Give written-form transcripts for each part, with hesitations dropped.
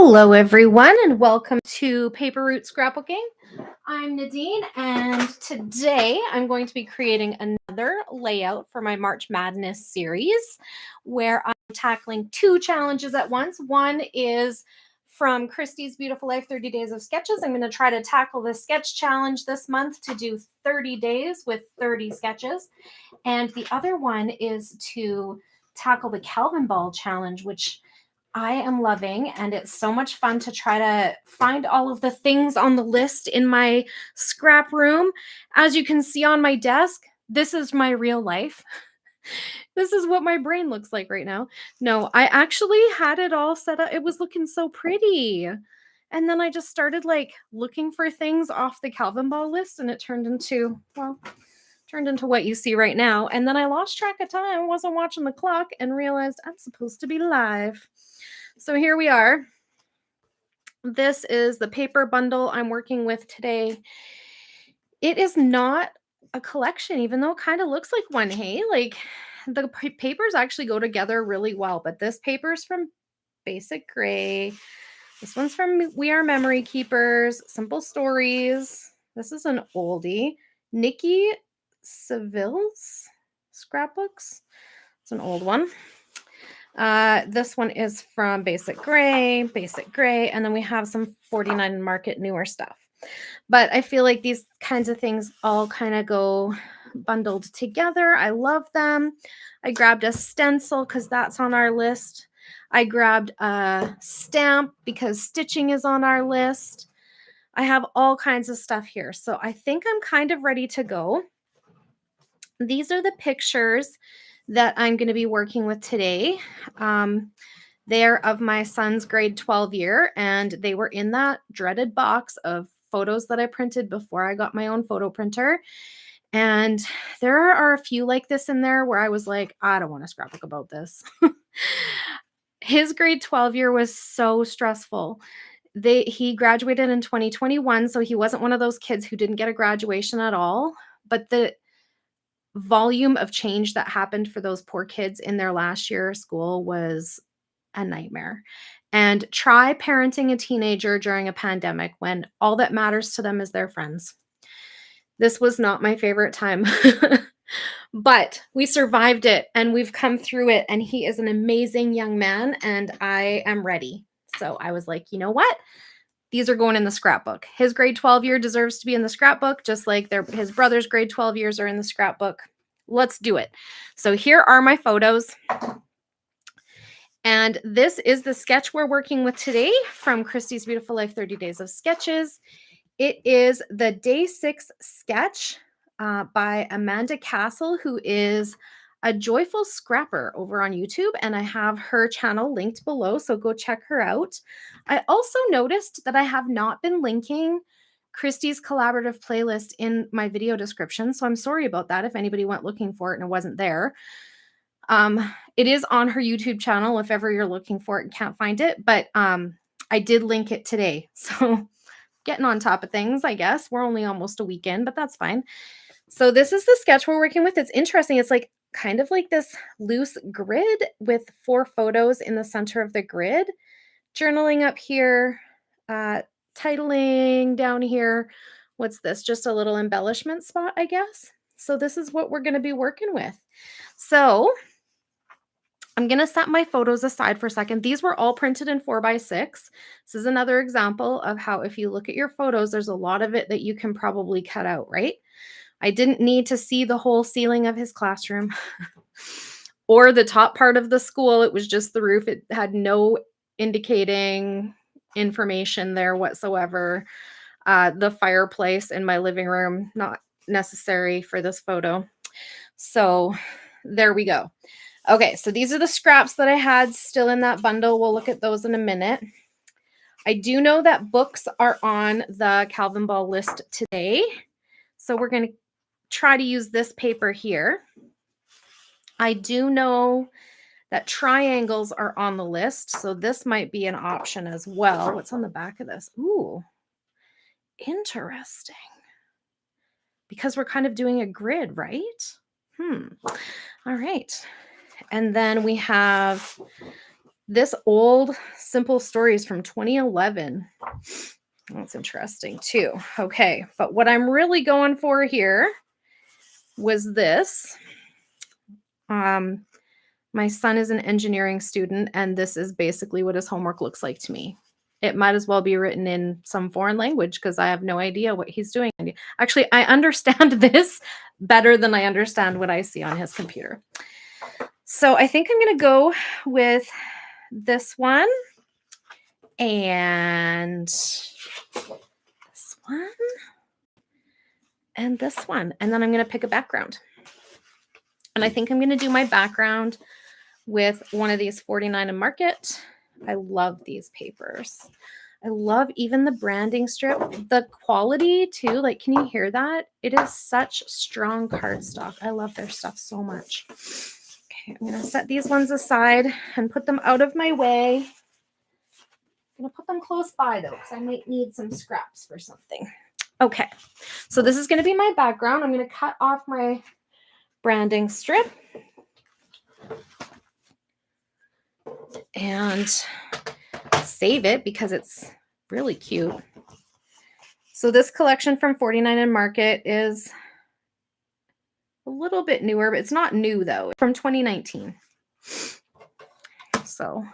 Hello, everyone, and welcome to Paper Route Scrapbooking. I'm Nadine, and today I'm going to be creating another layout for my March Madness series where I'm tackling two challenges at once. One is from Christy's Beautiful Life 30 Days of Sketches. I'm going to try to tackle the sketch challenge this month to do 30 days with 30 sketches. And the other one is to tackle the Calvin Ball challenge, which I am loving, and it's so much fun to try to find all of the things on the list in my scrap room. As you can see on my desk, this is my real life. This is what my brain looks like right now. No, I actually had it all set up. It was looking so pretty. And then I just started looking for things off the Calvin Ball list, and it turned into what you see right now. And then I lost track of time, wasn't watching the clock, and realized I'm supposed to be live. So here we are. This is the paper bundle I'm working with today. It is not a collection, even though it kind of looks like one, hey? Like the papers actually go together really well, but this paper is from Basic Gray. This one's from We Are Memory Keepers, Simple Stories. This is an oldie. Nikki Seville's Scrapbooks. It's an old one. This one is from Basic Gray, and then we have some 49 Market newer stuff. But I feel like these kinds of things all kind of go bundled together. I love them. I grabbed a stencil because that's on our list. I grabbed a stamp because stitching is on our list. I have all kinds of stuff here. So I think I'm kind of ready to go. These are the pictures that I'm going to be working with today. They're of my son's grade 12 year, and they were in that dreaded box of photos that I printed before I got my own photo printer. And there are a few like this in there where I was like, I don't want to scrapbook about this. His grade 12 year was so stressful. He graduated in 2021, so he wasn't one of those kids who didn't get a graduation at all. But the volume of change that happened for those poor kids in their last year of school was a nightmare. And try parenting a teenager during a pandemic when all that matters to them is their friends. This was not my favorite time. But we survived it and we've come through it, and he is an amazing young man, and I am ready. So I was like, you know what? These are going in the scrapbook. His grade 12 year deserves to be in the scrapbook, just like his brother's grade 12 years are in the scrapbook. Let's do it. So here are my photos. And this is the sketch we're working with today from Christy's Beautiful Life 30 Days of Sketches. It is the Day 6 sketch by Amanda Castle, who is a joyful scrapper over on YouTube, and I have her channel linked below, so go check her out. I also noticed that I have not been linking Christy's collaborative playlist in my video description, so I'm sorry about that if anybody went looking for it and it wasn't there. It is on her YouTube channel if ever you're looking for it and can't find it, but I did link it today, so getting on top of things, I guess. We're only almost a weekend, but that's fine. So this is the sketch we're working with. It's interesting. It's like kind of like this loose grid with 4 photos in the center of the grid. Journaling up here, titling down here. What's this? Just a little embellishment spot, I guess. So this is what we're going to be working with. So I'm going to set my photos aside for a second. These were all printed in 4x6. This is another example of how if you look at your photos, there's a lot of it that you can probably cut out, right? I didn't need to see the whole ceiling of his classroom or the top part of the school. It was just the roof. It had no indicating information there whatsoever. The fireplace in my living room, not necessary for this photo. So there we go. Okay, so these are the scraps that I had still in that bundle. We'll look at those in a minute. I do know that books are on the Calvin Ball list today. So we're going to try to use this paper here. I do know that triangles are on the list, so this might be an option as well. What's on the back of this? Ooh, interesting. Because we're kind of doing a grid, right? All right. And then we have this old Simple Stories from 2011. That's interesting too. Okay, but what I'm really going for here was this. My son is an engineering student, and this is basically what his homework looks like to me. It might as well be written in some foreign language because I have no idea what he's doing. Actually, I understand this better than I understand what I see on his computer. So I think I'm going to go with this one and this one and this one. And then I'm going to pick a background. And I think I'm going to do my background with one of these 49 and Market. I love these papers. I love even the branding strip. The quality too, like, can you hear that? It is such strong cardstock. I love their stuff so much. Okay, I'm going to set these ones aside and put them out of my way. I'm going to put them close by though, because I might need some scraps for something. Okay, so this is going to be my background. I'm going to cut off my branding strip and save it because it's really cute. So this collection from 49 and Market is a little bit newer, but it's not new though. It's from 2019. So,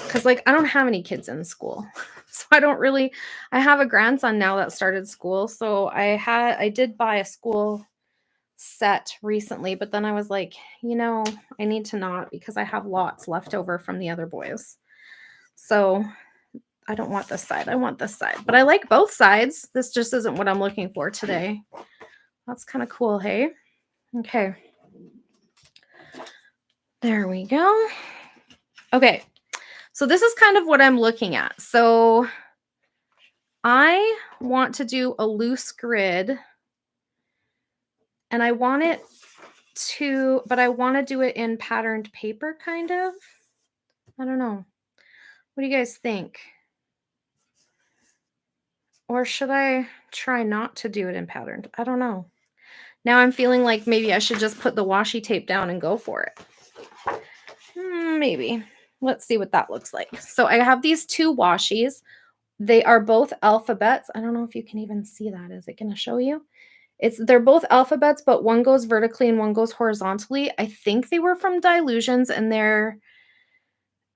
because like I don't have any kids in school. So I have a grandson now that started school. So I did buy a school set recently, but then I was like, I need to not because I have lots left over from the other boys. So I don't want this side. I want this side, but I like both sides. This just isn't what I'm looking for today. That's kind of cool. Hey. Okay. There we go. Okay. So this is kind of what I'm looking at. So I want to do a loose grid and I want it to, but I want to do it in patterned paper kind of. I don't know. What do you guys think? Or should I try not to do it in patterned? I don't know. Now I'm feeling like maybe I should just put the washi tape down and go for it. Maybe. Let's see what that looks like. So I have these two washies. They are both alphabets. I don't know if you can even see that. Is it going to show you? They're both alphabets, but one goes vertically and one goes horizontally. I think they were from Dylusions and they're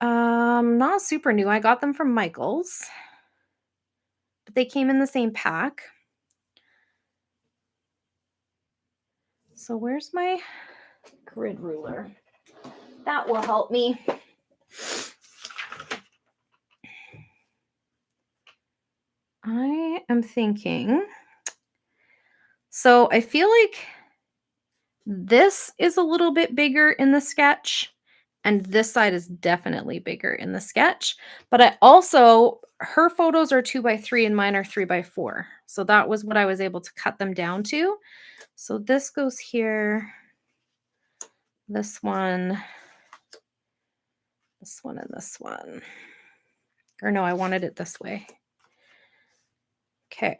not super new. I got them from Michael's, but they came in the same pack. So where's my grid ruler? That will help me. I am thinking, so I feel like this is a little bit bigger in the sketch and this side is definitely bigger in the sketch, but her photos are 2x3 and mine are 3x4. So that was what I was able to cut them down to. So this goes here, this one, and this one. Or no, I wanted it this way. Okay.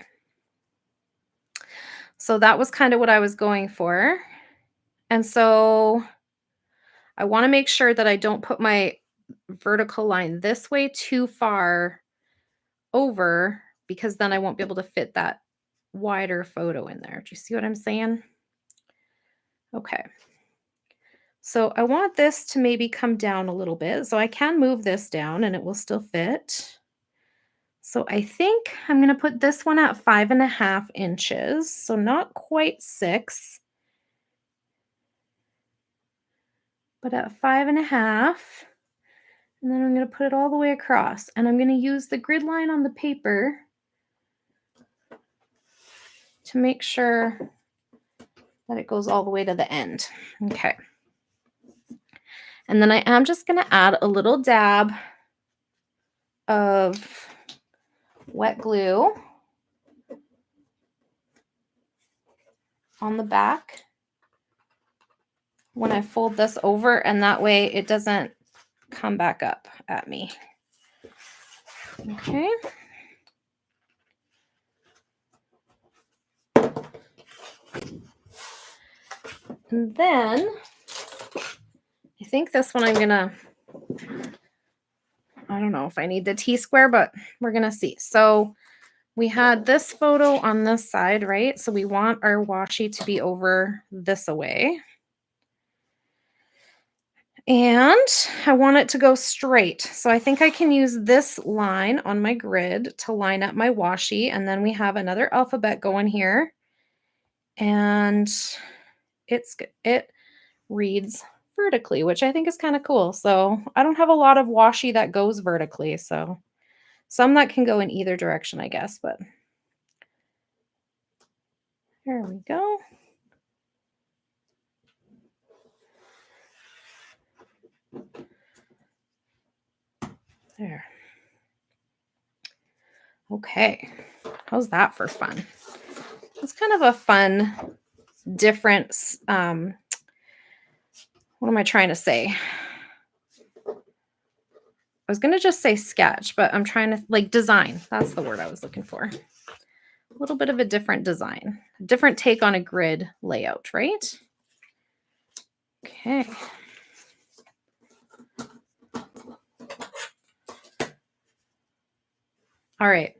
So that was kind of what I was going for. And so I want to make sure that I don't put my vertical line this way too far over because then I won't be able to fit that wider photo in there. Do you see what I'm saying? Okay. So I want this to maybe come down a little bit. So I can move this down and it will still fit. So I think I'm going to put this one at 5.5 inches. So not quite 6, but at 5.5. And then I'm going to put it all the way across. And I'm going to use the grid line on the paper to make sure that it goes all the way to the end. Okay. And then I am just going to add a little dab of wet glue on the back when I fold this over, and that way it doesn't come back up at me. Okay. And then I think this one I'm gonna I don't know if I need the T-square, but we're going to see. So we had this photo on this side, right? So we want our washi to be over this away. And I want it to go straight. So I think I can use this line on my grid to line up my washi. And then we have another alphabet going here. And it reads vertically, which I think is kind of cool. So I don't have a lot of washi that goes vertically. So some that can go in either direction, I guess. But there we go. There. Okay. How's that for fun? It's kind of a fun, different, what am I trying to say? I was going to just say sketch, but I'm trying to like design. That's the word I was looking for. A little bit of a different design, a different take on a grid layout, right? Okay. All right.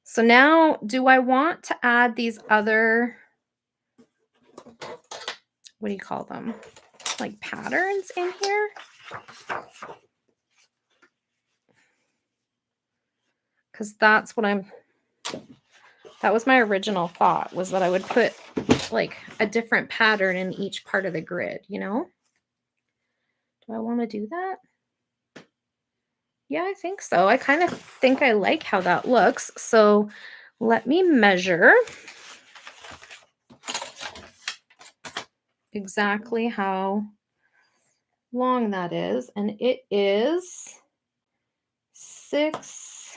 So now, do I want to add these other, what do you call them? Like patterns in here? Because that's what that was my original thought, was that I would put like a different pattern in each part of the grid, you know? Do I want to do that? Yeah, I think so. I kind of think I like how that looks. So let me measure exactly how long that is. And it is 6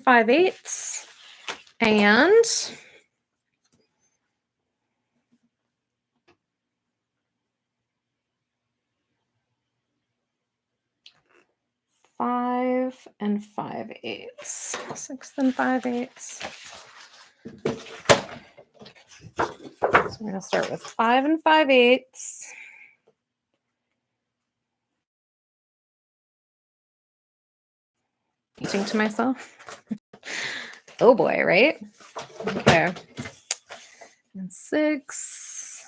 5/8. And five and 5/8. 6 5/8. So we're going to start with 5 5/8. Teaching to myself. Oh boy, right? Okay. And 6.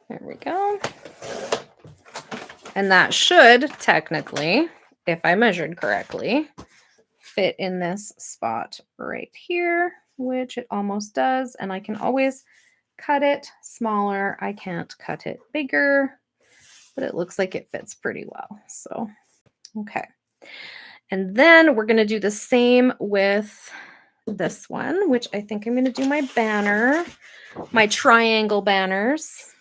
There we go. And that should technically, if I measured correctly, fit in this spot right here, which it almost does. And I can always cut it smaller. I can't cut it bigger, but it looks like it fits pretty well. So, okay. And then we're going to do the same with this one, which I think I'm going to do my banner, my triangle banners,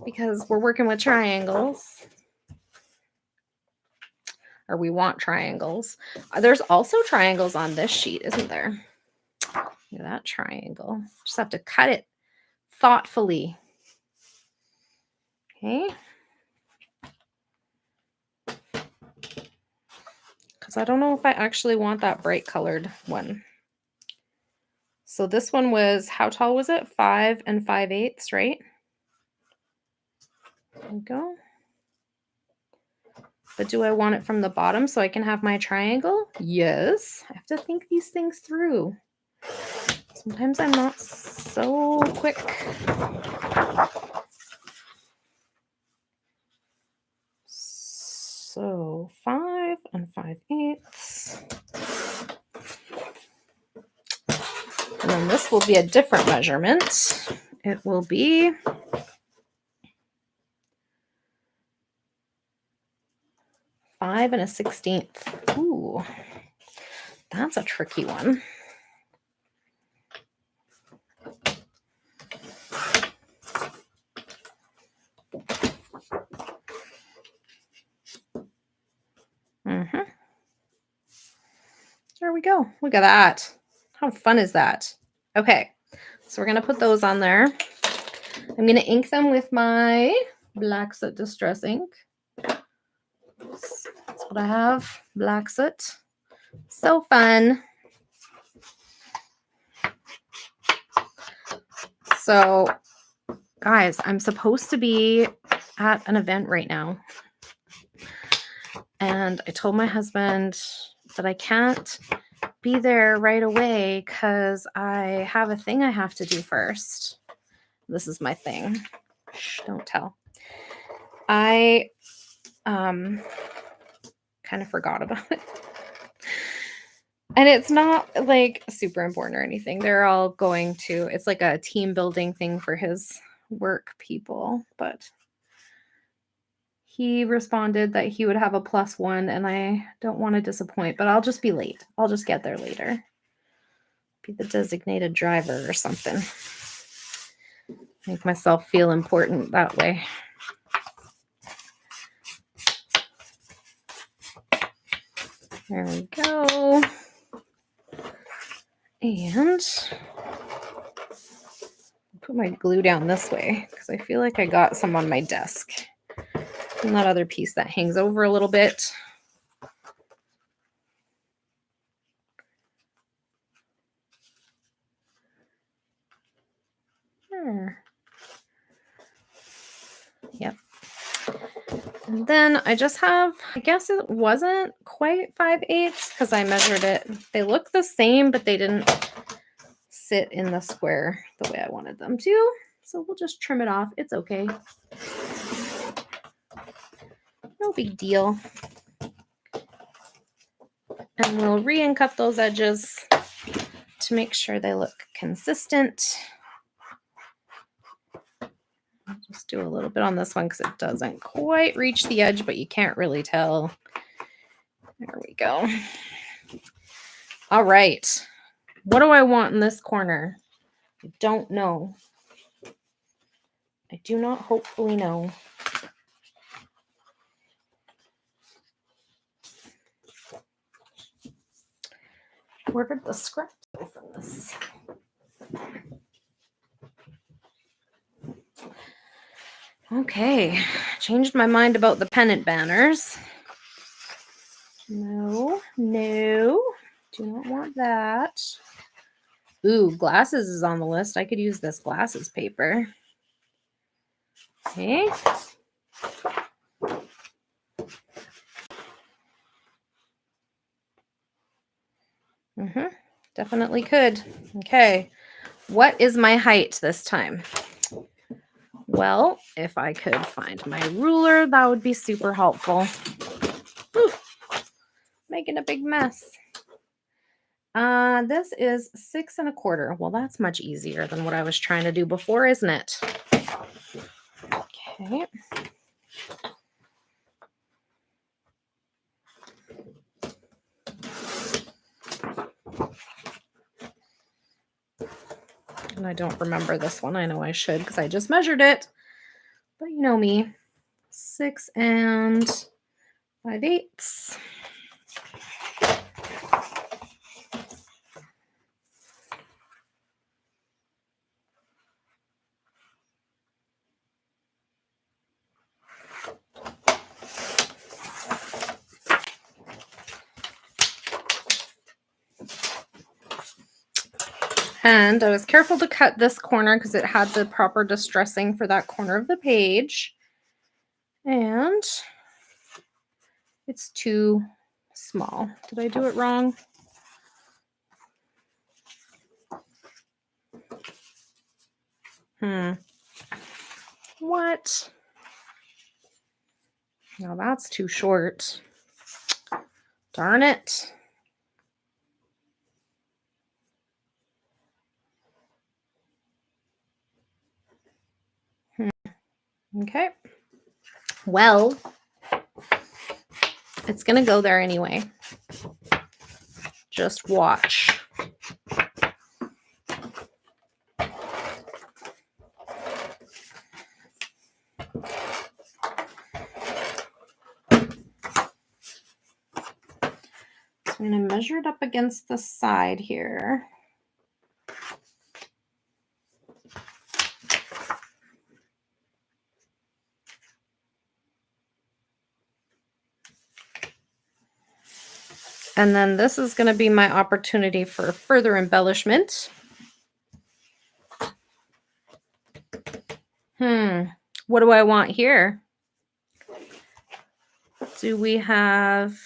because we're working with triangles, or we want triangles. There's also triangles on this sheet, isn't there? Look at that triangle. Just have to cut it thoughtfully. Okay. Because I don't know if I actually want that bright colored one. So this one was, how tall was it? 5 5/8, right? There we go. But do I want it from the bottom so I can have my triangle? Yes. I have to think these things through. Sometimes I'm not so quick. So 5 5/8. And then this will be a different measurement. It will be 5 1/16. Ooh, that's a tricky one. There we go. Look at that. How fun is that? Okay, so we're going to put those on there. I'm going to ink them with my Black Soot Distress ink. That's what I have, Black Soot. So fun. So, guys, I'm supposed to be at an event right now. And I told my husband that I can't be there right away because I have a thing I have to do first. This is my thing. Shh, don't tell. I kind of forgot about it. And it's not like super important or anything. They're all going to, it's like a team building thing for his work people, but he responded that he would have a +1 and I don't want to disappoint, but I'll just be late. I'll just get there later. Be the designated driver or something. Make myself feel important that way. There we go. And put my glue down this way because I feel like I got some on my desk. And that other piece that hangs over a little bit. There. Yep. And then I just have, I guess it wasn't quite 5/8 because I measured it. They look the same, but they didn't sit in the square the way I wanted them to. So we'll just trim it off. It's okay. No big deal. And we'll re-ink up those edges to make sure they look consistent. I'll just do a little bit on this one because it doesn't quite reach the edge, but you can't really tell. There we go. All right. What do I want in this corner? I don't know. I do not hopefully know. Where did the scraps go from this? Okay, changed my mind about the pennant banners. No, do not want that. Ooh, glasses is on the list. I could use this glasses paper. Okay. Definitely could. Okay. What is my height this time? Well, if I could find my ruler, that would be super helpful. Ooh, making a big mess. This is 6 1/4. Well, that's much easier than what I was trying to do before, isn't it? Okay. And I don't remember this one. I know I should because I just measured it. But you know me. 6 5/8. And I was careful to cut this corner because it had the proper distressing for that corner of the page. And it's too small. Did I do it wrong? What? No, that's too short. Darn it. Okay. Well, it's going to go there anyway. Just watch. So I'm going to measure it up against the side here. And then this is going to be my opportunity for further embellishment. What do I want here? Do we have...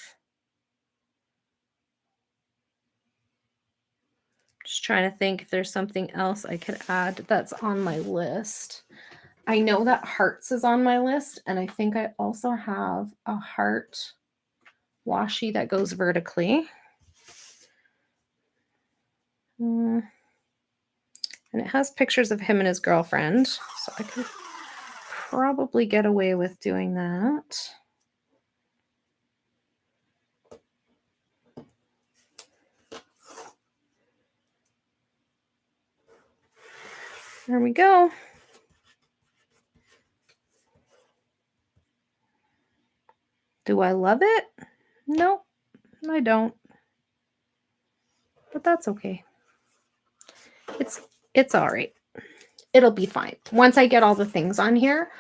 Just trying to think if there's something else I could add that's on my list. I know that hearts is on my list, and I think I also have a heart washi that goes vertically. And it has pictures of him and his girlfriend, so I could probably get away with doing that. There we go. Do I love it? No, I don't. But that's okay. It's all right. It'll be fine. Once I get all the things on here.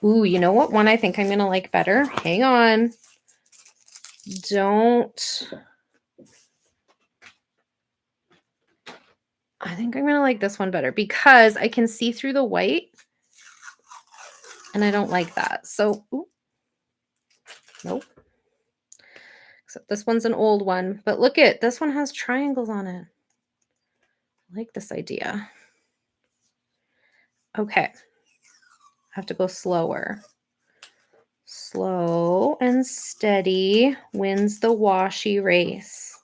Ooh, you know what one I think I'm going to like better? Hang on. I think I'm going to like this one better because I can see through the white. And I don't like that. So, ooh, nope. Except this one's an old one. But look at, this one has triangles on it. I like this idea. Okay. I have to go slower. Slow and steady wins the washi race.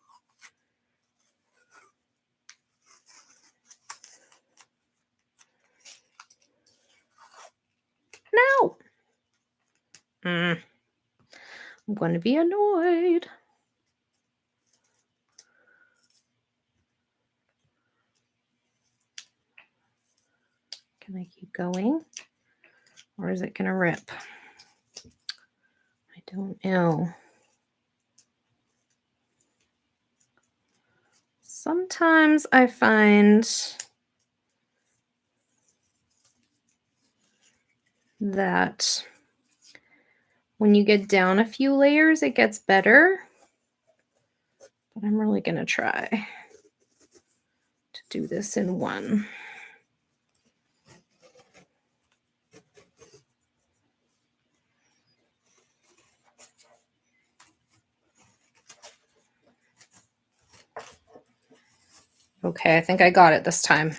No. I'm going to be annoyed. Can I keep going? Or is it going to rip? I don't know. Sometimes I find that when you get down a few layers, it gets better. But I'm really going to try to do this in one. Okay, I think I got it this time.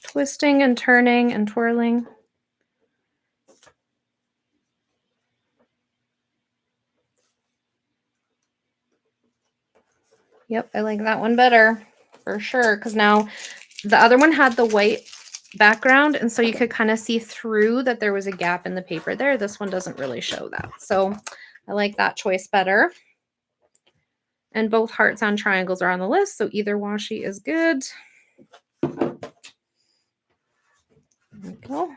Twisting and turning and twirling. Yep, I like that one better for sure, because now the other one had the white background, and so you could kind of see through that there was a gap in the paper there. This one doesn't really show that. So I like that choice better. And both hearts and triangles are on the list, so either washi is good. There we go.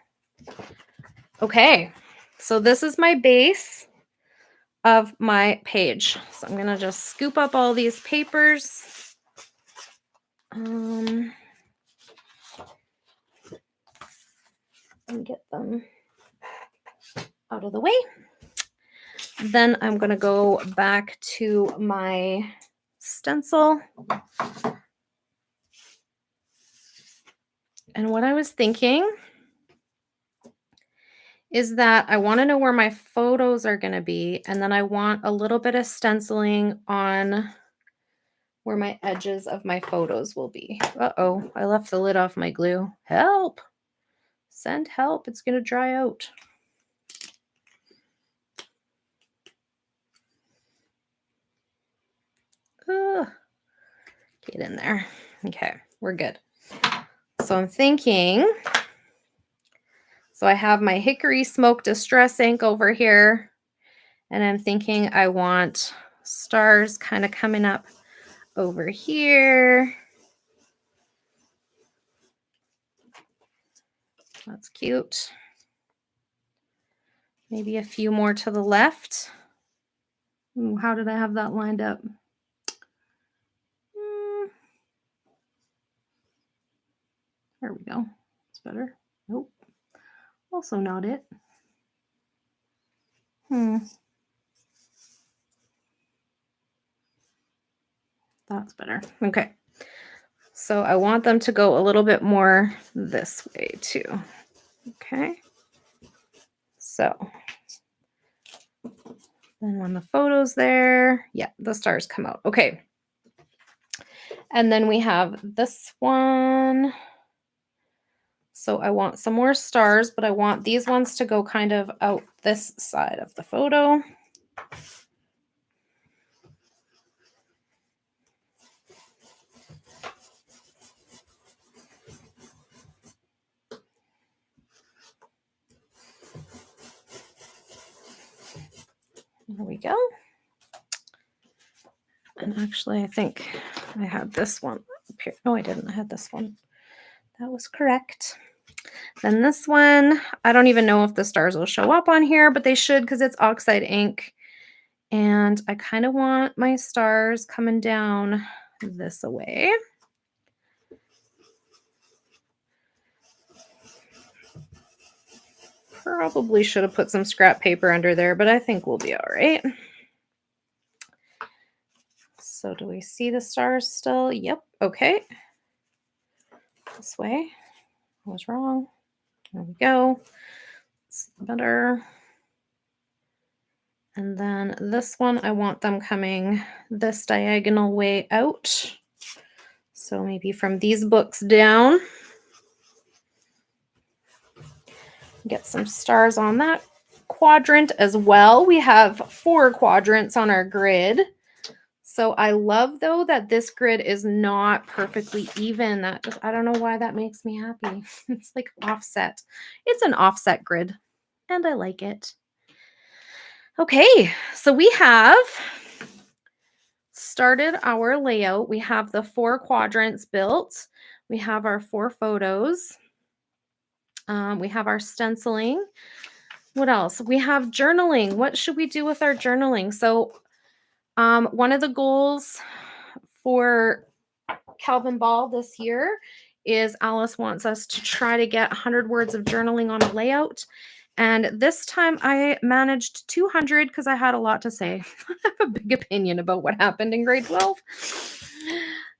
Okay, so this is my base of my page. So I'm going to just scoop up all these papers. And get them out of the way. Then I'm going to go back to my stencil. And what I was thinking is that I want to know where my photos are going to be. And then I want a little bit of stenciling on where my edges of my photos will be. Uh-oh, I left the lid off my glue. Help! Send help. It's going to dry out. Ugh. Get in there. Okay, we're good. So I'm thinking, so I have my Hickory Smoke Distress ink over here, and I'm thinking I want stars kind of coming up over here. That's cute. Maybe a few more to the left. Ooh, how did I have that lined up? There we go. It's better. Nope. Also not it. That's better. Okay. So I want them to go a little bit more this way too. Okay. So then when the photo's there, yeah, the stars come out. Okay. And then we have this one. So I want some more stars, but I want these ones to go kind of out this side of the photo. There we go. And actually, I think I had this one up here. No, I didn't. I had this one. That was correct. Then this one, I don't even know if the stars will show up on here, but they should because it's oxide ink. And I kind of want my stars coming down this way. Probably should have put some scrap paper under there, but I think we'll be all right. So do we see the stars still? Yep. Okay. This way. I was wrong. There we go. It's better. And then this one, I want them coming this diagonal way out. So maybe from these books down. Get some stars on that quadrant as well. We have 4 quadrants on our grid. So I love though that this grid is not perfectly even. That just, I don't know why that makes me happy. It's like offset. It's an offset grid and I like it. Okay, so we have started our layout. We have the 4 quadrants built. We have our 4 photos. We have our stenciling. What else? We have journaling. What should we do with our journaling? So one of the goals for Calvin Ball this year is Alice wants us to try to get 100 words of journaling on a layout. And this time I managed 200 because I had a lot to say. I have a big opinion about what happened in grade 12.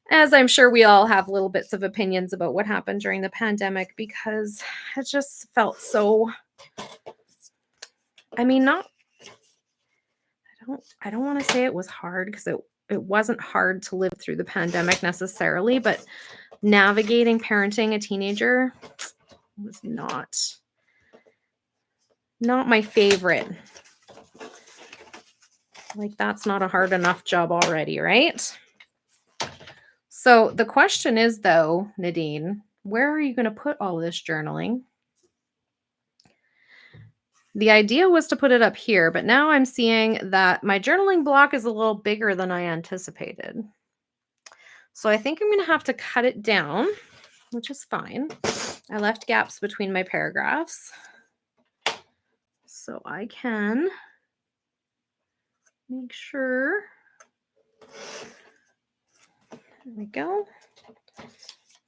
As I'm sure we all have little bits of opinions about what happened during the pandemic because it just felt so, I mean, not, I don't want to say it was hard because it wasn't hard to live through the pandemic necessarily, but navigating parenting a teenager was not my favorite. Like that's not a hard enough job already, right? So the question is though, Nadine, where are you going to put all this journaling? The idea was to put it up here, but now I'm seeing that my journaling block is a little bigger than I anticipated. So I think I'm going to have to cut it down, which is fine. I left gaps between my paragraphs. So I can make sure. There we go. I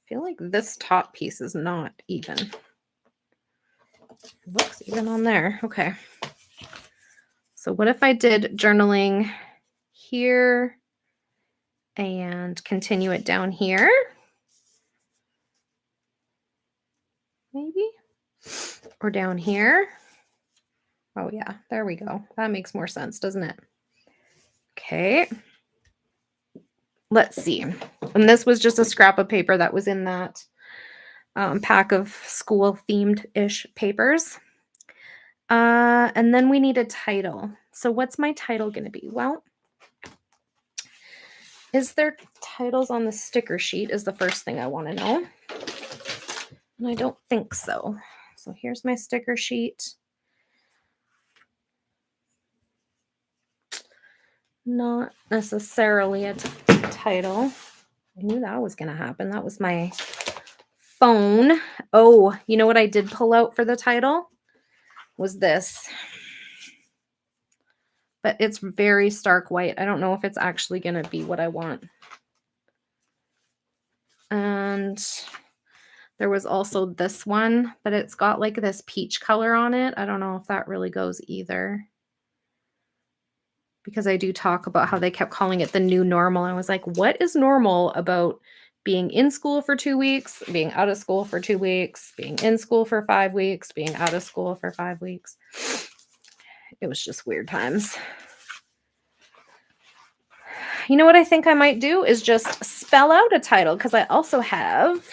feel like this top piece is not even. It looks even on there. Okay. So what if I did journaling here and continue it down here? Maybe? Or down here? Oh yeah, there we go. That makes more sense, doesn't it? Okay. Let's see. And this was just a scrap of paper that was in that pack of school themed-ish papers. And then we need a title. So what's my title going to be? Well, is there titles on the sticker sheet is the first thing I want to know. And I don't think so. So here's my sticker sheet. Not necessarily a title. I knew that was going to happen. That was my phone. Oh, you know what I did pull out for the title? Was this. But it's very stark white. I don't know if it's actually going to be what I want. And there was also this one, but it's got like this peach color on it. I don't know if that really goes either. because I do talk about how they kept calling it the new normal. I was like, what is normal about being in school for 2 weeks, being out of school for 2 weeks, being in school for 5 weeks, being out of school for 5 weeks? It was just weird times. You know what I think I might do is just spell out a title, because I also have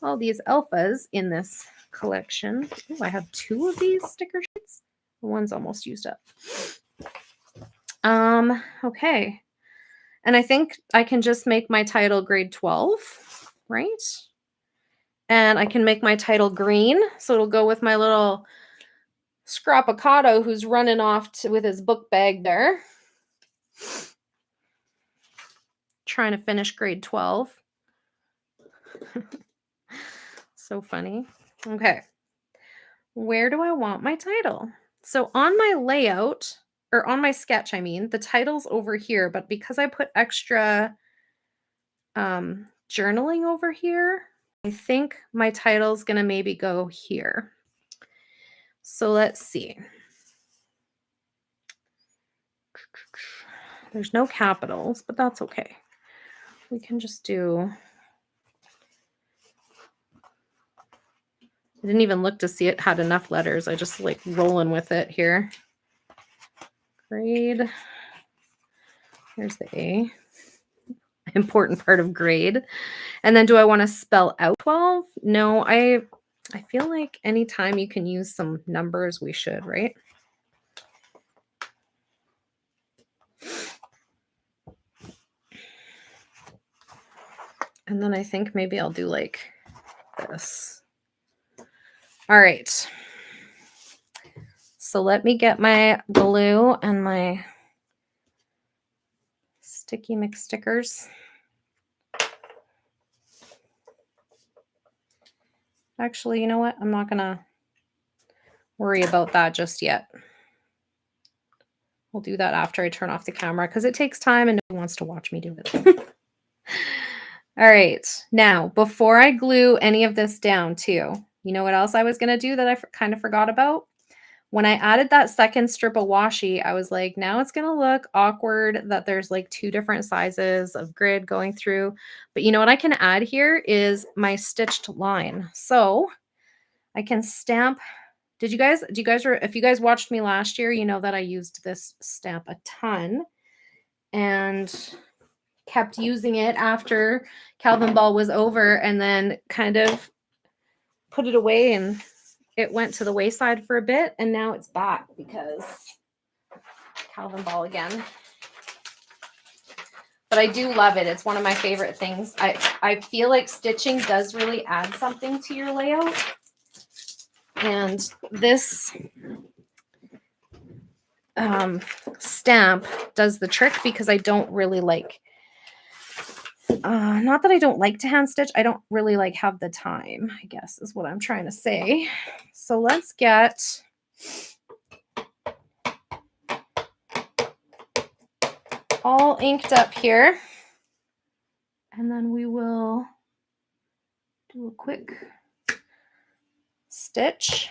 all these alphas in this collection. Ooh, I have 2 of these sticker sheets. One's almost used up. Okay. And I think I can just make my title grade 12, right? And I can make my title green, so it'll go with my little Scrapicado who's running off with his book bag there. Trying to finish grade 12. So funny. Okay. Where do I want my title? So on my layout, or on my sketch, I mean, the title's over here, but because I put extra journaling over here, I think my title's gonna maybe go here. So let's see. There's no capitals, but that's okay. We can just do... I didn't even look to see it had enough letters. I just like rolling with it here. Grade. Here's the A. Important part of grade. And then do I want to spell out 12? No, I feel like anytime you can use some numbers, we should, right? And then I think maybe I'll do like this. All right. So let me get my glue and my sticky mix stickers. Actually, you know what? I'm not going to worry about that just yet. We'll do that after I turn off the camera because it takes time and no one wants to watch me do it. All right. Now, before I glue any of this down too, you know what else I was going to do that I kind of forgot about? When I added that second strip of washi, I was like, now it's going to look awkward that there's like 2 different sizes of grid going through. But you know what I can add here is my stitched line. So I can stamp. If you guys watched me last year, you know that I used this stamp a ton and kept using it after Calvin Ball was over, and then kind of put it away and it went to the wayside for a bit, and now it's back because Calvin Ball again. But I do love it. It's one of my favorite things. I feel like stitching does really add something to your layout. And this stamp does the trick because I don't really like, not that I don't like to hand stitch, I don't really like have the time, I guess is what I'm trying to say. So let's get all inked up here, and then we will do a quick stitch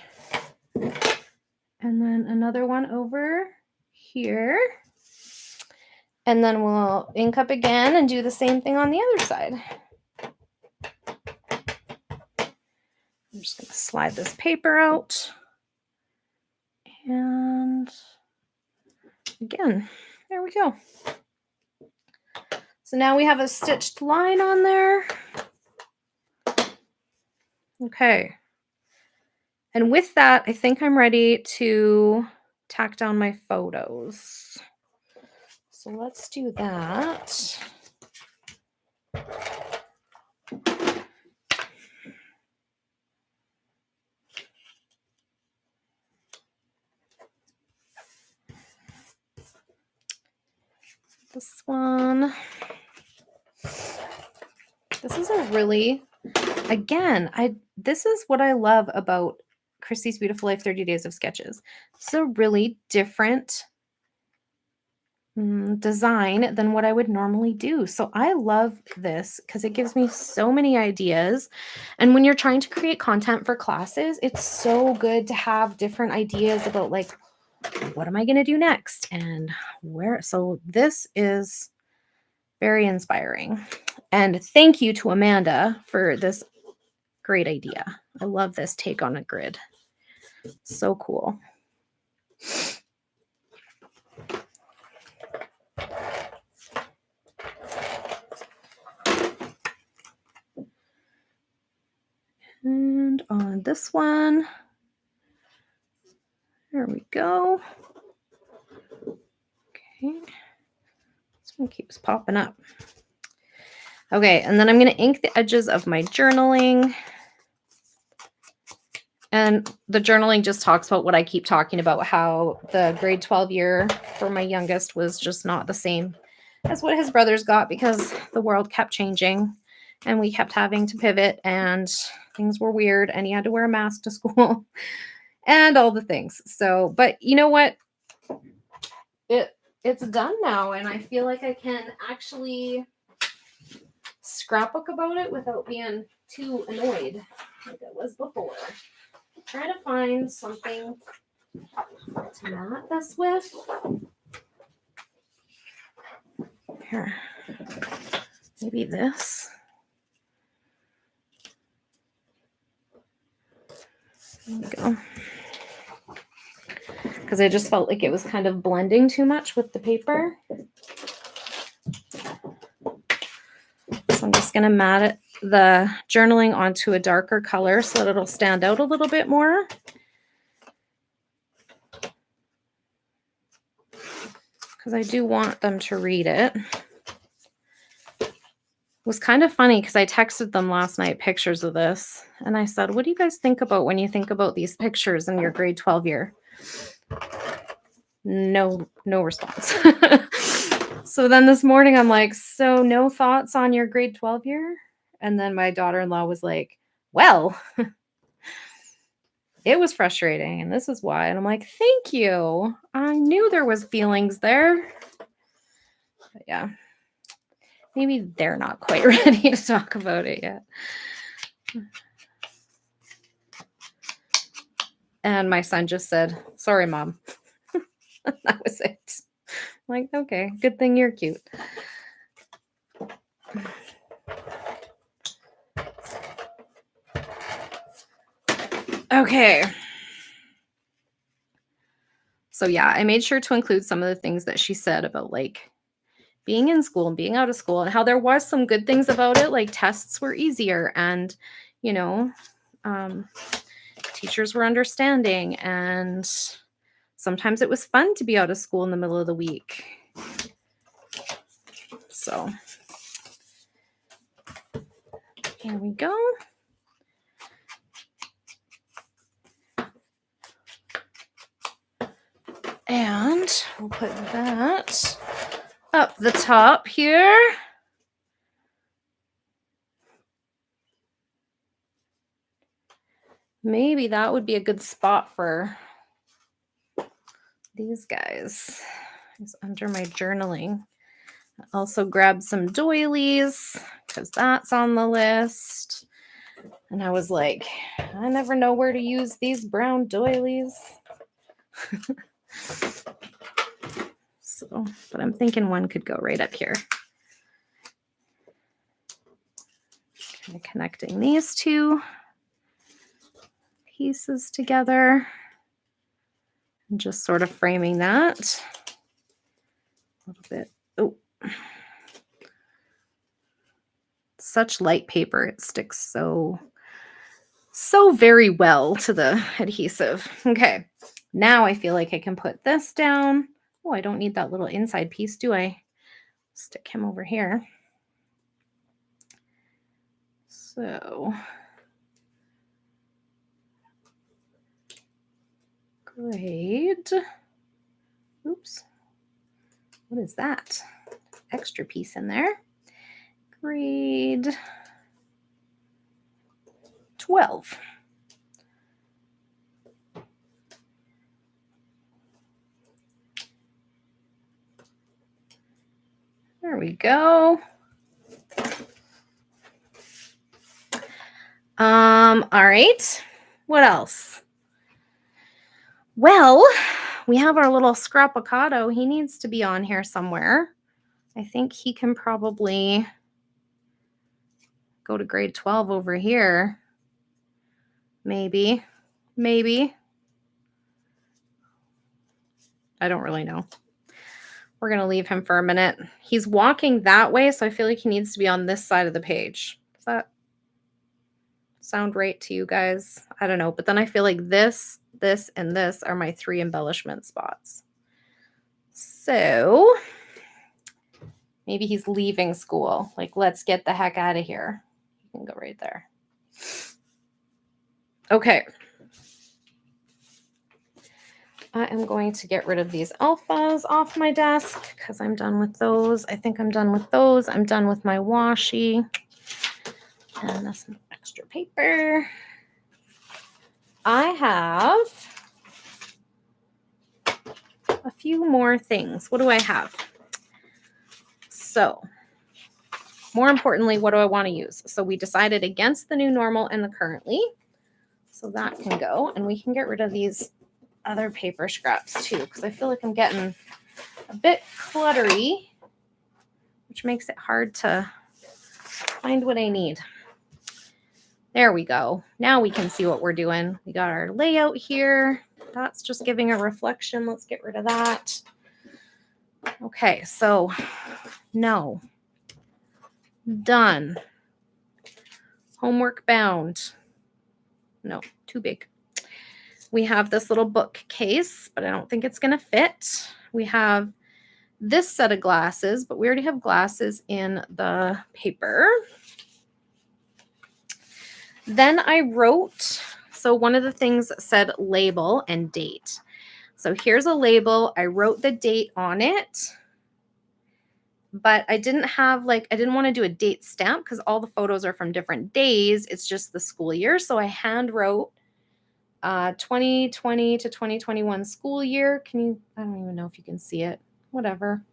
and then another one over here, and then we'll ink up again and do the same thing on the other side. I'm just going to slide this paper out, and again, there we go. So now we have a stitched line on there. Okay. And with that, I think I'm ready to tack down my photos. So let's do that. This one. This is a really, again, this is what I love about Christy's Beautiful Life 30 Days of Sketches. It's a really different design than what I would normally do. So I love this because it gives me so many ideas. And when you're trying to create content for classes, it's so good to have different ideas about like what am I going to do next? And where? So this is very inspiring. And thank you to Amanda for this great idea. I love this take on a grid. So cool. And on this one, there we go. Okay. This one keeps popping up. Okay, and then I'm going to ink the edges of my journaling. And the journaling just talks about what I keep talking about, how the grade 12 year for my youngest was just not the same as what his brothers got because the world kept changing and we kept having to pivot and things were weird and he had to wear a mask to school and all the things. So, but you know what? It's done now and I feel like I can actually scrapbook about it without being too annoyed like I was before. Try to find something to mat this with. Here, maybe this. There we go. Because I just felt like it was kind of blending too much with the paper. So I'm just going to mat it, the journaling onto a darker color so that it'll stand out a little bit more. Because I do want them to read it. It was kind of funny because I texted them last night pictures of this. And I said, what do you guys think about when you think about these pictures in your grade 12 year? No response. So then this morning I'm like, so no thoughts on your grade 12 year? And then my daughter-in-law was like, well, it was frustrating and this is why. And I'm like, thank you. I knew there was feelings there. But yeah, maybe they're not quite ready to talk about it yet. And my son just said, sorry, Mom. That was it. I'm like, okay, good thing you're cute. Okay. So yeah, I made sure to include some of the things that she said about like being in school and being out of school and how there was some good things about it, like tests were easier and, you know, teachers were understanding and sometimes it was fun to be out of school in the middle of the week. So here we go. And we'll put that up the top here. Maybe that would be a good spot for these guys. It's under my journaling. I also grabbed some doilies because that's on the list. And I was like, I never know where to use these brown doilies. So, but I'm thinking one could go right up here. Kind of connecting these two pieces together and just sort of framing that a little bit. Oh, such light paper. It sticks so very well to the adhesive. Okay, now I feel like I can put this down. Oh, I don't need that little inside piece, do I? Stick him over here. So, grade. Oops. What is that? Extra piece in there. Grade 12. There we go. All right. What else? Well, we have our little Scrapicado. He needs to be on here somewhere. I think he can probably go to grade 12 over here. Maybe. I don't really know. We're going to leave him for a minute. He's walking that way, so I feel like he needs to be on this side of the page. Does that sound right to you guys? I don't know. But then I feel like this, and this are my 3 embellishment spots. So maybe he's leaving school. Like, let's get the heck out of here. You can go right there. Okay. I am going to get rid of these alphas off my desk because I'm done with those. I think I'm done with those. I'm done with my washi. And that's some extra paper. I have a few more things. What do I have? So, more importantly, what do I want to use? So we decided against the new normal and the currently. So that can go. And we can get rid of these other paper scraps too, because I feel like I'm getting a bit cluttery, which makes it hard to find what I need. There we go. Now we can see what we're doing. We got our layout here. That's just giving a reflection. Let's get rid of that. Okay, so no. Done. Homework bound. No, too big. We have this little bookcase, but I don't think it's going to fit. We have this set of glasses, but we already have glasses in the paper. Then I wrote, so one of the things said label and date. So here's a label. I wrote the date on it, but I didn't want to do a date stamp because all the photos are from different days. It's just the school year. So I hand wrote 2020 to 2021 school year. I don't even know if you can see it. Whatever.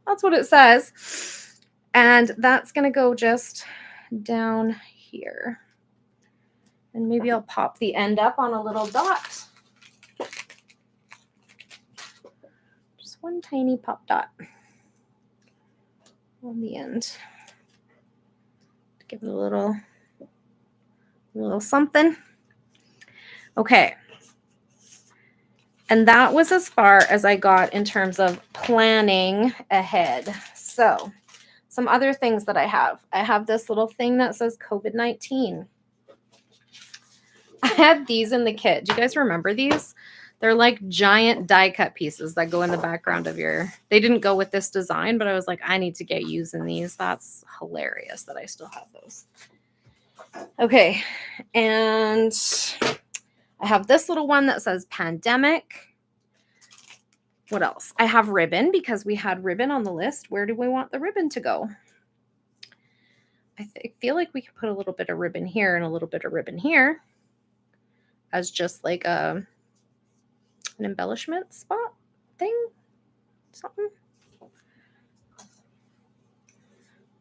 That's what it says. And that's going to go just down here. And maybe I'll pop the end up on a little dot. Just one tiny pop dot on the end. Give it a little something. Okay. And that was as far as I got in terms of planning ahead. So some other things that I have this little thing that says COVID-19. I had these in the kit. Do you guys remember these? They're like giant die cut pieces that go in the background of they didn't go with this design, but I was like, I need to get using these. That's hilarious that I still have those. Okay. And I have this little one that says pandemic. What else? I have ribbon because we had ribbon on the list. Where do we want the ribbon to go? I feel like we could put a little bit of ribbon here and a little bit of ribbon here as just like an embellishment spot thing. Something.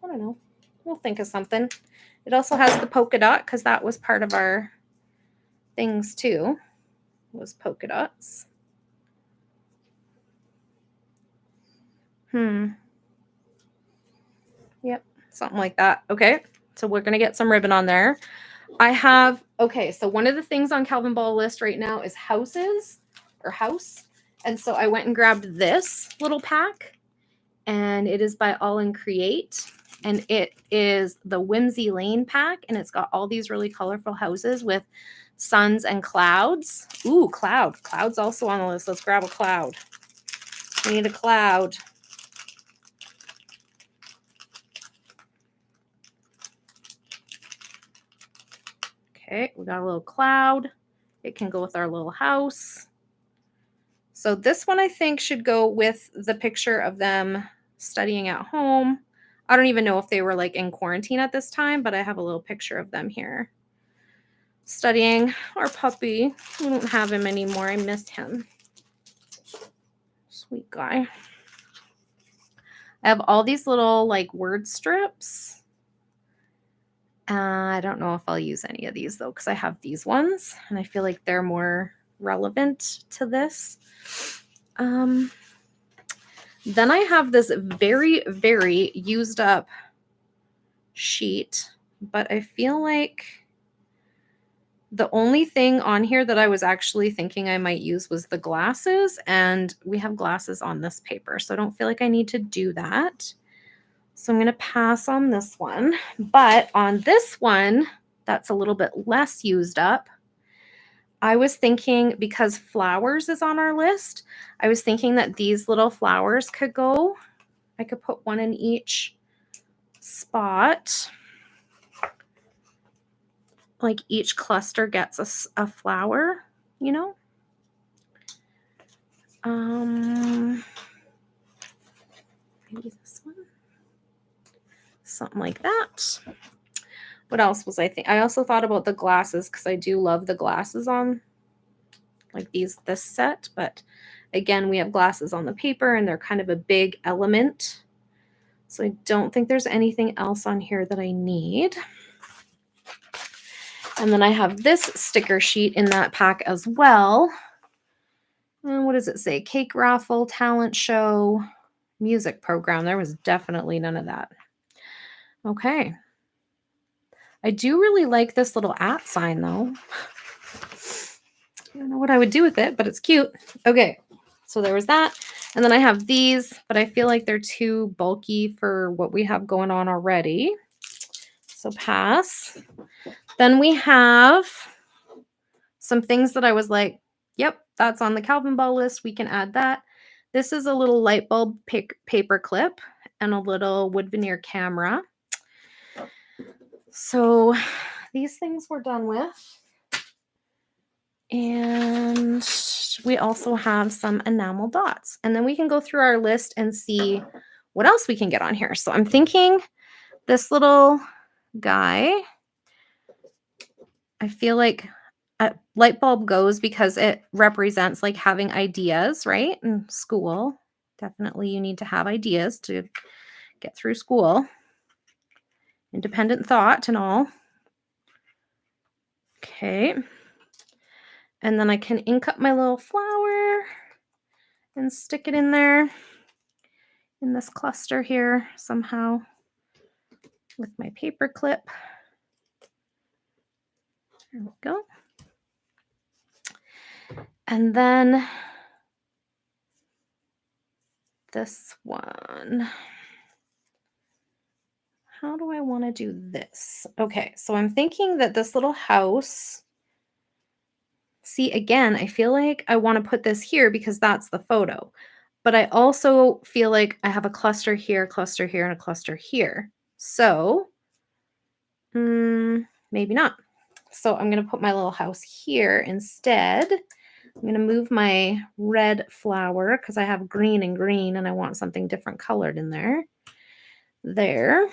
I don't know. We'll think of something. It also has the polka dot because that was part of our things too. Was polka dots. Yep, something like that. Okay, so we're going to get some ribbon on there. So one of the things on Calvin Ball list right now is house. And so I went and grabbed this little pack, and it is by All in Create. And it is the Whimsy Lane pack, and it's got all these really colorful houses with suns and clouds. Ooh, cloud. Cloud's also on the list. Let's grab a cloud. We need a cloud. Okay, we got a little cloud. It can go with our little house. So this one I think should go with the picture of them studying at home. I don't even know if they were like in quarantine at this time, but I have a little picture of them here. Studying. Our puppy. We don't have him anymore. I missed him. Sweet guy. I have all these little like word strips. I don't know if I'll use any of these though, because I have these ones and I feel like they're more relevant to this. Then I have this very, very used up sheet, but I feel like the only thing on here that I was actually thinking I might use was the glasses, and we have glasses on this paper, so I don't feel like I need to do that. So I'm going to pass on this one, but on this one that's a little bit less used up, I was thinking, because flowers is on our list, I was thinking that these little flowers could go. I could put one in each spot. Like each cluster gets a flower, you know? Maybe this one. Something like that. What else was I think? I also thought about the glasses, because I do love the glasses on like this set, but again, we have glasses on the paper and they're kind of a big element. So I don't think there's anything else on here that I need. And then I have this sticker sheet in that pack as well. And what does it say? Cake raffle, talent show, music program. There was definitely none of that. Okay. I do really like this little @ sign though. I don't know what I would do with it, but it's cute. Okay, so there was that. And then I have these, but I feel like they're too bulky for what we have going on already. So pass. Then we have some things that I was like, yep, that's on the Calvin Ball list. We can add that. This is a little light bulb paper clip and a little wood veneer camera. So these things we're done with. And we also have some enamel dots. And then we can go through our list and see what else we can get on here. So I'm thinking this little guy, I feel like a light bulb goes because it represents like having ideas, right? In school, definitely you need to have ideas to get through school. Independent thought and all. Okay. And then I can ink up my little flower and stick it in there in this cluster here somehow with my paper clip. There we go. And then this one. How do I want to do this? Okay, so I'm thinking that this little house, see, again, I feel like I want to put this here because that's the photo. But I also feel like I have a cluster here, and a cluster here. So maybe not. So I'm going to put my little house here instead. I'm going to move my red flower because I have green and green and I want something different colored in there. There.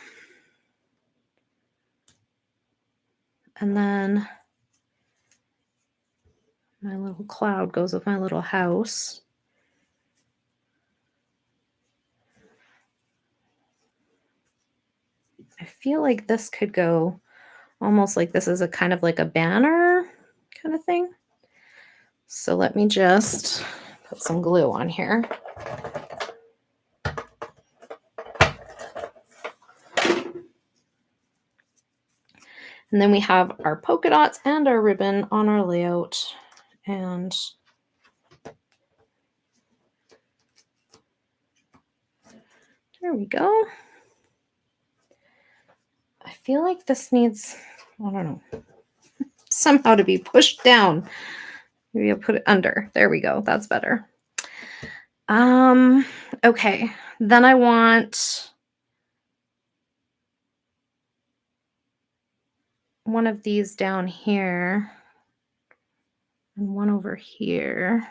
And then my little cloud goes with my little house. I feel like this could go almost like this is a kind of like a banner kind of thing. So let me just put some glue on here. And then we have our polka dots and our ribbon on our layout. And there we go. I feel like this needs, I don't know, somehow to be pushed down. Maybe I'll put it under. There we go. That's better. Okay. Then I want one of these down here and one over here.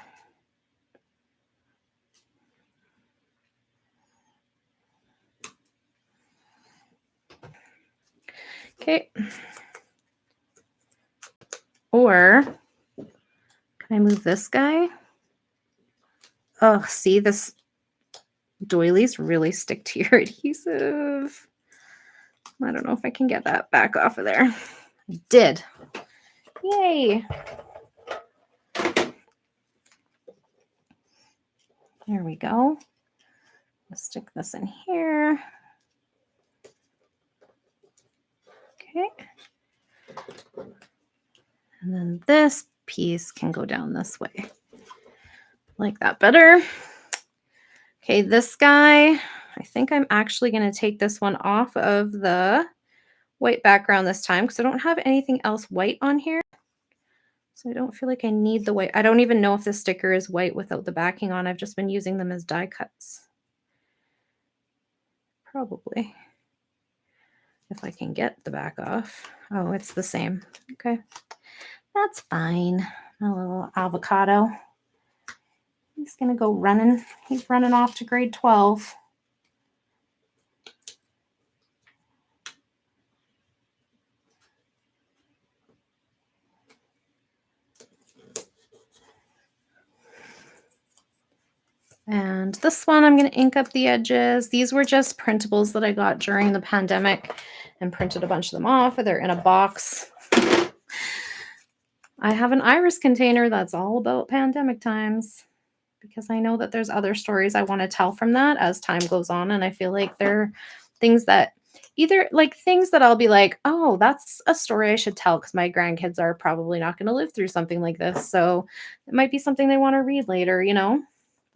Okay. Or can I move this guy? Oh, see, this doilies really stick to your adhesive. I don't know if I can get that back off of there. I did. Yay. There we go. Let's stick this in here. Okay. And then this piece can go down this way. Like that better. Okay, this guy, I think I'm actually going to take this one off of the white background this time because I don't have anything else white on here. So I don't feel like I need the white. I don't even know if the sticker is white without the backing on. I've just been using them as die cuts. Probably. If I can get the back off. Oh, it's the same. Okay. That's fine. A little avocado. He's going to go running. He's running off to grade 12. And this one, I'm going to ink up the edges. These were just printables that I got during the pandemic and printed a bunch of them off. They're in a box. I have an iris container that's all about pandemic times because I know that there's other stories I want to tell from that as time goes on. And I feel like they're things that either like things that I'll be like, oh, that's a story I should tell because my grandkids are probably not going to live through something like this. So it might be something they want to read later, you know?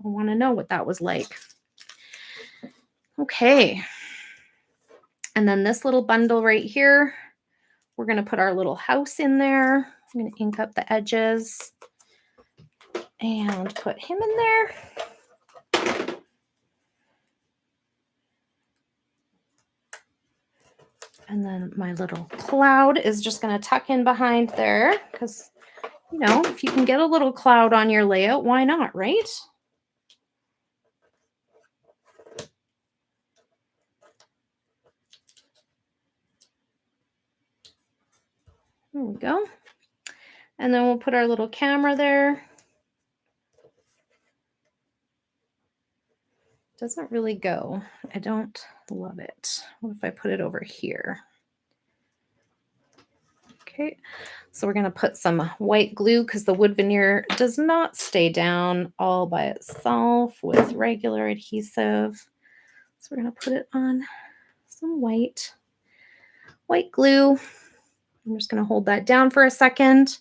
I want to know what that was like. Okay. And then this little bundle right here, we're going to put our little house in there. I'm going to ink up the edges and put him in there. And then my little cloud is just going to tuck in behind there because, you know, if you can get a little cloud on your layout, why not, right? There we go. And then we'll put our little camera there. Doesn't really go. I don't love it. What if I put it over here? Okay, so we're going to put some white glue because the wood veneer does not stay down all by itself with regular adhesive. So we're going to put it on some white glue. I'm just going to hold that down for a second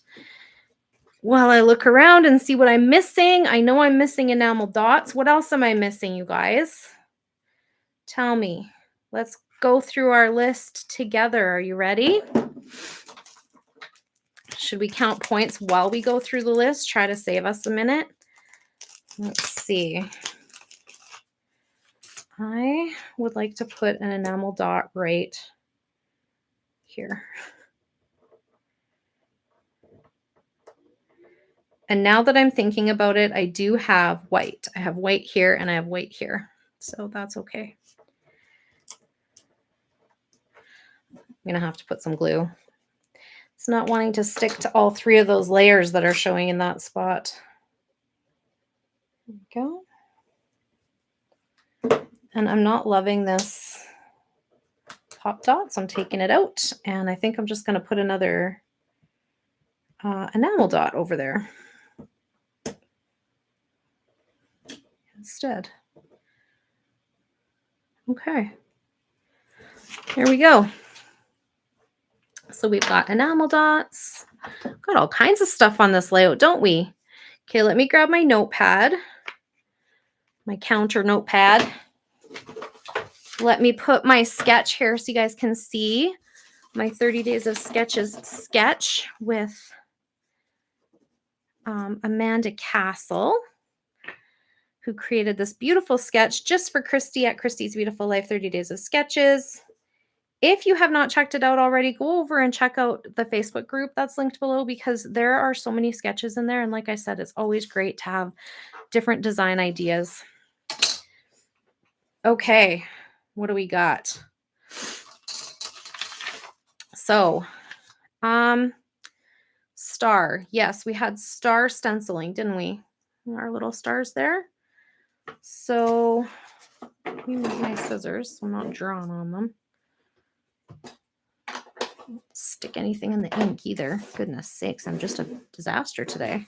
while I look around and see what I'm missing. I know I'm missing enamel dots. What else am I missing, you guys? Tell me. Let's go through our list together. Are you ready? Should we count points while we go through the list? Try to save us a minute. Let's see. I would like to put an enamel dot right here. And now that I'm thinking about it, I do have white. I have white here and I have white here. So that's okay. I'm going to have to put some glue. It's not wanting to stick to all three of those layers that are showing in that spot. There we go. And I'm not loving this pop dot, so I'm taking it out. And I think I'm just going to put another enamel dot over there instead. Okay. Here we go. So we've got enamel dots. Got all kinds of stuff on this layout, don't we? Okay, let me grab my notepad, my counter notepad. Let me put my sketch here so you guys can see my 30 Days of Sketches sketch with Amanda Castle, who created this beautiful sketch just for Christy at Christy's Beautiful Life 30 Days of Sketches. If you have not checked it out already, go over and check out the Facebook group that's linked below because there are so many sketches in there. And like I said, it's always great to have different design ideas. Okay, what do we got? So, star. Yes, we had star stenciling, didn't we? Our little stars there. So, let me move my scissors so I'm not drawing on them. Stick anything in the ink either. Goodness sakes, I'm just a disaster today.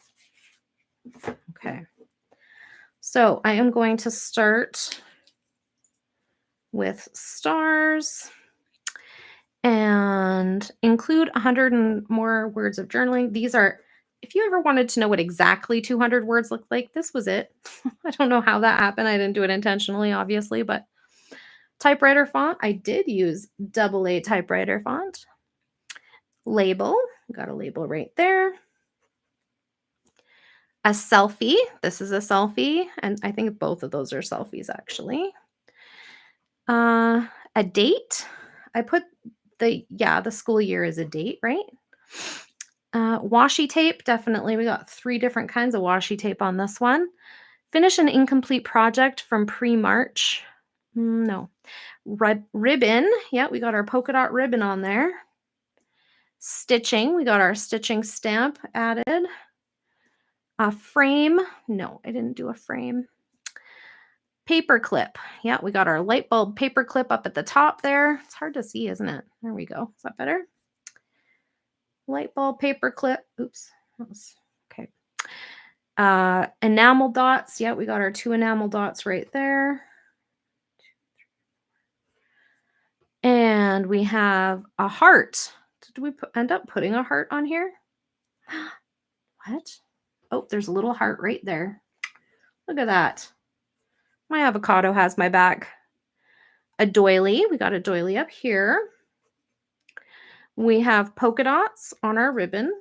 Okay. So I am going to start with stars and include 100 and more words of journaling. These are, if you ever wanted to know what exactly 200 words look like, this was it. I don't know how that happened. I didn't do it intentionally, obviously, but typewriter font, I did use AA typewriter font. Label, got a label right there. A selfie, this is a selfie, and I think both of those are selfies actually. A date, I put the school year is a date, right? Washi tape, definitely. We got 3 different kinds of washi tape on this one. Finish an incomplete project from pre-March. No. Ribbon. Yeah, we got our polka dot ribbon on there. Stitching. We got our stitching stamp added. A frame. No, I didn't do a frame. Paper clip. Yeah, we got our light bulb paper clip up at the top there. It's hard to see, isn't it? There we go. Is that better? Light bulb paper clip. Oops. That was okay. Enamel dots. Yeah, we got our 2 enamel dots right there. And we have a heart. Did we end up putting a heart on here? What? Oh, there's a little heart right there. Look at that. My avocado has my back. A doily. We got a doily up here. We have polka dots on our ribbon.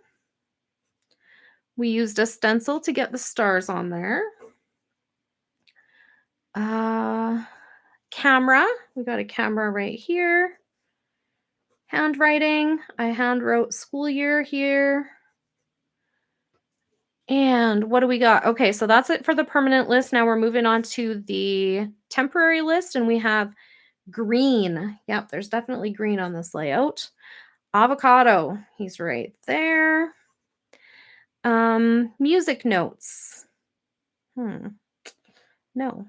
We used a stencil to get the stars on there. Camera. We got a camera right here. Handwriting. I hand wrote school year here. And what do we got? Okay, so that's it for the permanent list. Now we're moving on to the temporary list, and we have green. Yep, there's definitely green on this layout. Avocado, he's right there. Music notes. No.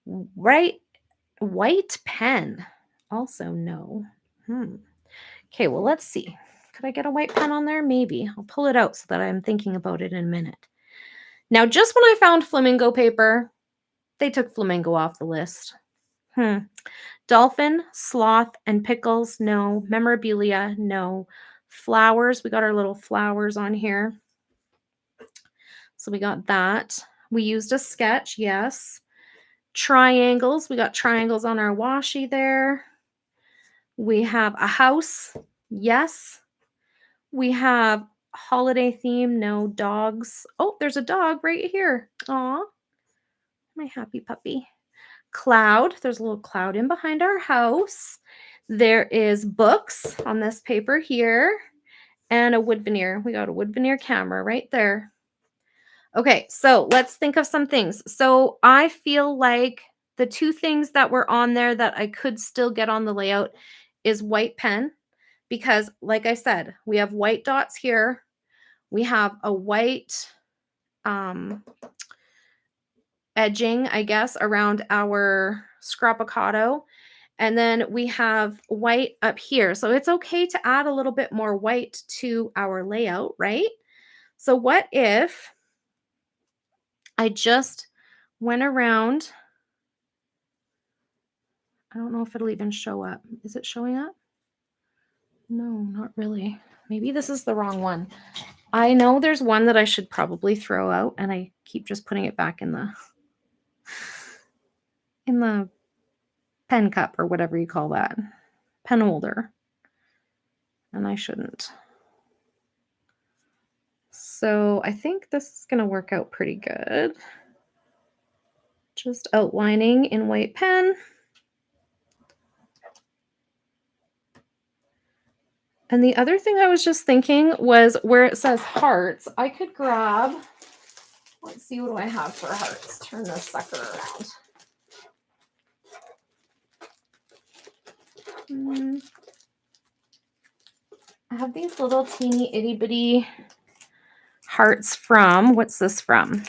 Right, white pen. Also no. Okay, well, let's see. Could I get a white pen on there? Maybe. I'll pull it out so that I'm thinking about it in a minute. Now, just when I found flamingo paper, they took flamingo off the list. Dolphin, sloth, and pickles, no. Memorabilia, no. Flowers, we got our little flowers on here. So we got that. We used a sketch, yes. Triangles, we got triangles on our washi there. We have a house, yes. We have holiday theme, no. Dogs. Oh, there's a dog right here. Aw, my happy puppy. Cloud, there's a little cloud in behind our house. There is books on this paper here and a wood veneer. We got a wood veneer camera right there. Okay, so let's think of some things. So I feel like the 2 things that were on there that I could still get on the layout is white pen, because like I said, we have white dots here. We have a white edging, I guess, around our scrapicado. And then we have white up here. So it's okay to add a little bit more white to our layout, right? So what if I just went around? I don't know if it'll even show up. Is it showing up? No, not really. Maybe this is the wrong one. I know there's one that I should probably throw out, and I keep just putting it back in the pen cup or whatever you call that. Pen holder. And I shouldn't. So I think this is going to work out pretty good. Just outlining in white pen. And the other thing I was just thinking was where it says hearts, I could grab, let's see, what do I have for hearts? Turn this sucker around. I have these little teeny itty bitty hearts from, what's this from?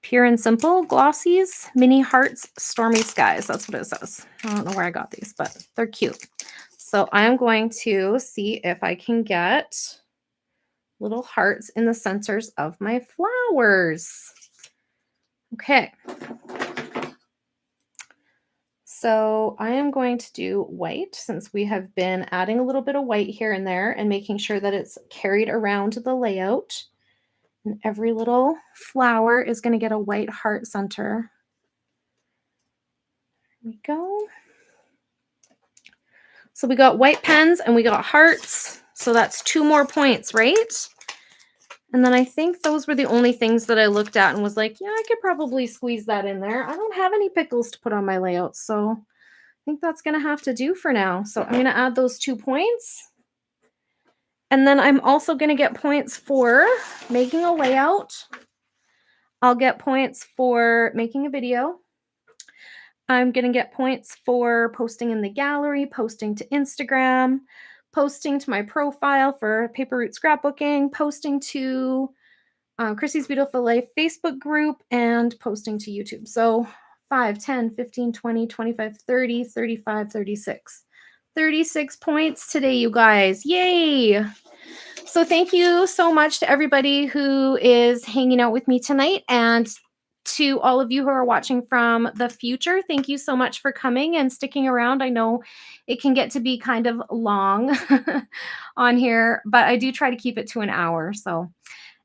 Pure and Simple Glossies, Mini Hearts, Stormy Skies. That's what it says. I don't know where I got these, but they're cute. So I'm going to see if I can get little hearts in the centers of my flowers. Okay. So I am going to do white since we have been adding a little bit of white here and there and making sure that it's carried around the layout. And every little flower is going to get a white heart center. There we go. So we got white pens and we got hearts. So that's 2 more points, right? And then I think those were the only things that I looked at and was like, yeah, I could probably squeeze that in there. I don't have any pickles to put on my layout, so I think that's going to have to do for now. So I'm going to add those 2 points. And then I'm also going to get points for making a layout. I'll get points for making a video. I'm going to get points for posting in the gallery, posting to Instagram, posting to my profile for Paper Route Scrapbooking, posting to Chrissy's Beautiful Life Facebook group, and posting to YouTube. So 5, 10, 15, 20, 25, 30, 35, 36. 36 points today, you guys. Yay! So thank you so much to everybody who is hanging out with me tonight, and to all of you who are watching from the future. Thank you so much for coming and sticking around. I know it can get to be kind of long on here, but I do try to keep it to an hour. So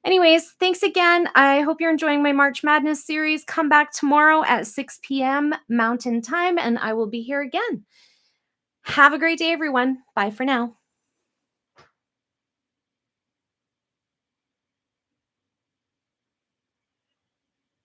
anyways, thanks again. I hope you're enjoying my March Madness series. Come back tomorrow at 6 p.m. Mountain Time, and I will be here again. Have a great day, everyone. Bye for now.